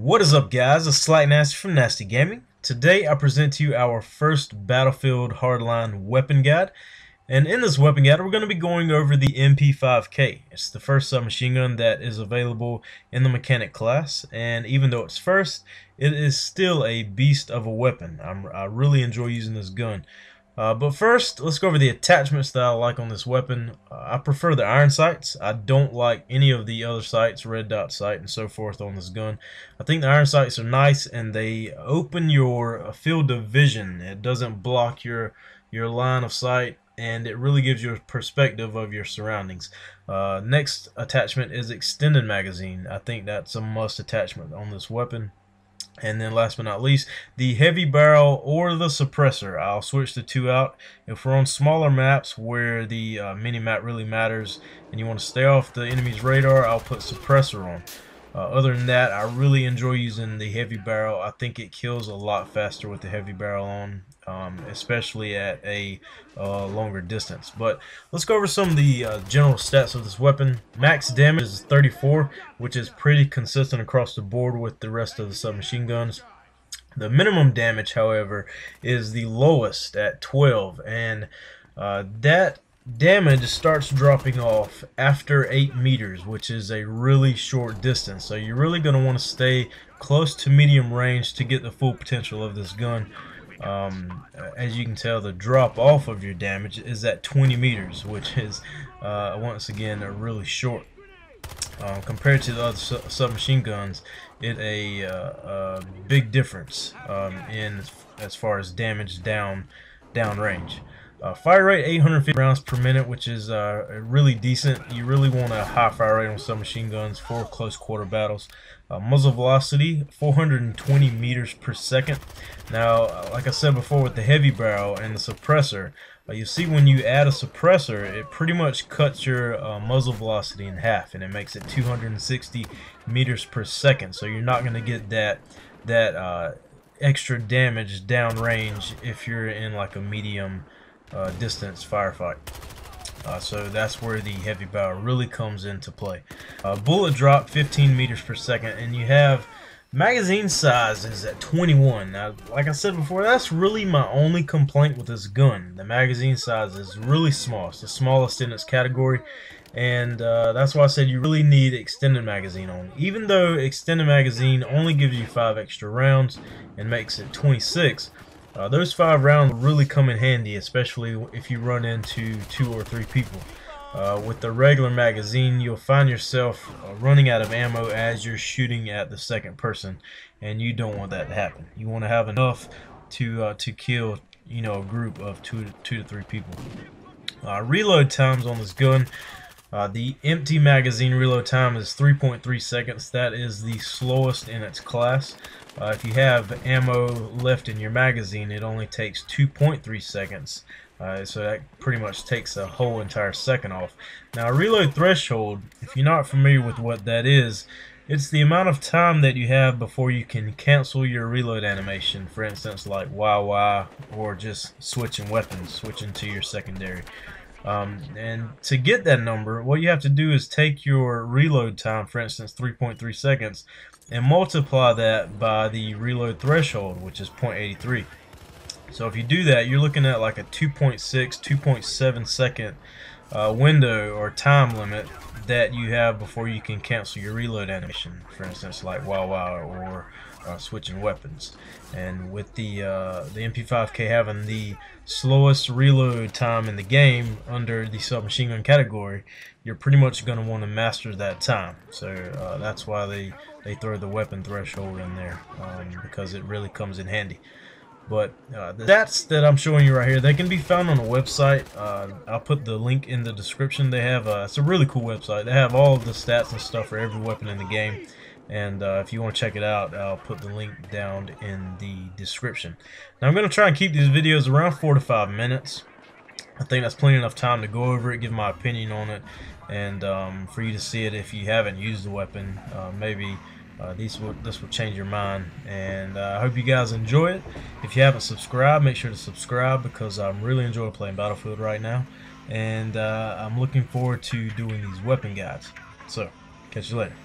What is up, guys? It's Slight Nasty from nAsTeGaming. Today I present to you our first Battlefield Hardline weapon guide. And in this weapon guide, we're going to be going over the MP5K. It's the first submachine gun that is available in the mechanic class. And even though it's first, it is still a beast of a weapon. I really enjoy using this gun. But first, let's go over the attachments that I like on this weapon. I prefer the iron sights. I don't like any of the other sights, red dot sight and so forth on this gun. I think the iron sights are nice and they open your field of vision. It doesn't block your line of sight, and it really gives you a perspective of your surroundings. Next attachment is extended magazine. I think that's a must attachment on this weapon. And then last but not least, the heavy barrel or the suppressor. I'll switch the two out. If we're on smaller maps where the mini-map really matters and you want to stay off the enemy's radar, I'll put suppressor on. Other than that, I really enjoy using the heavy barrel. I think it kills a lot faster with the heavy barrel on, especially at a longer distance. But let's go over some of the general stats of this weapon. Max damage is 34, which is pretty consistent across the board with the rest of the submachine guns. The minimum damage, however, is the lowest at 12, and that damage starts dropping off after 8 meters, which is a really short distance. So you're really going to want to stay close to medium range to get the full potential of this gun. As you can tell, the drop off of your damage is at 20 meters, which is once again really short. Compared to the other submachine guns, it's a big difference in as far as damage down range. Fire rate 850 rounds per minute, which is really decent. You really want a high fire rate on submachine guns for close quarter battles. Muzzle velocity 420 meters per second. Now, like I said before, with the heavy barrel and the suppressor, you see when you add a suppressor, it pretty much cuts your muzzle velocity in half, and it makes it 260 meters per second. So you're not going to get that extra damage downrange if you're in like a medium distance firefight. So that's where the heavy barrel really comes into play. Bullet drop 15 meters per second, and you have magazine size is at 21. Now, like I said before, that's really my only complaint with this gun. The magazine size is really small. It's the smallest in its category, and that's why I said you really need extended magazine on. Even though extended magazine only gives you 5 extra rounds and makes it 26, those 5 rounds really come in handy, especially if you run into 2 or 3 people. With the regular magazine, you'll find yourself running out of ammo as you're shooting at the second person, and you don't want that to happen. You want to have enough to kill, a group of 2 to 3 people. Reload times on this gun. The empty magazine reload time is 3.3 seconds. That is the slowest in its class. If you have ammo left in your magazine, it only takes 2.3 seconds. So that pretty much takes a whole entire second off. Now, reload threshold, if you're not familiar with what that is, it's the amount of time that you have before you can cancel your reload animation. For instance, like YY, or just switching weapons, switching to your secondary. And to get that number, what you have to do is take your reload time, for instance 3.3 seconds, and multiply that by the reload threshold, which is 0.83. So if you do that, you're looking at like a 2.6, 2.7 second window or time limit that you have before you can cancel your reload animation, for instance like YY or switching weapons. And with the MP5K having the slowest reload time in the game under the submachine gun category, you're pretty much going to want to master that time. So that's why they throw the weapon threshold in there, because it really comes in handy. But the stats that I'm showing you right here, they can be found on a website. I'll put the link in the description. They have it's a really cool website. They have all of the stats and stuff for every weapon in the game. And if you want to check it out, I'll put the link down in the description. Now, I'm going to try and keep these videos around 4 to 5 minutes. I think that's plenty enough time to go over it, give my opinion on it, and for you to see it if you haven't used the weapon. Maybe this will change your mind. And I hope you guys enjoy it. If you haven't subscribed, make sure to subscribe, because I'm really enjoying playing Battlefield right now. And I'm looking forward to doing these weapon guides. So, catch you later.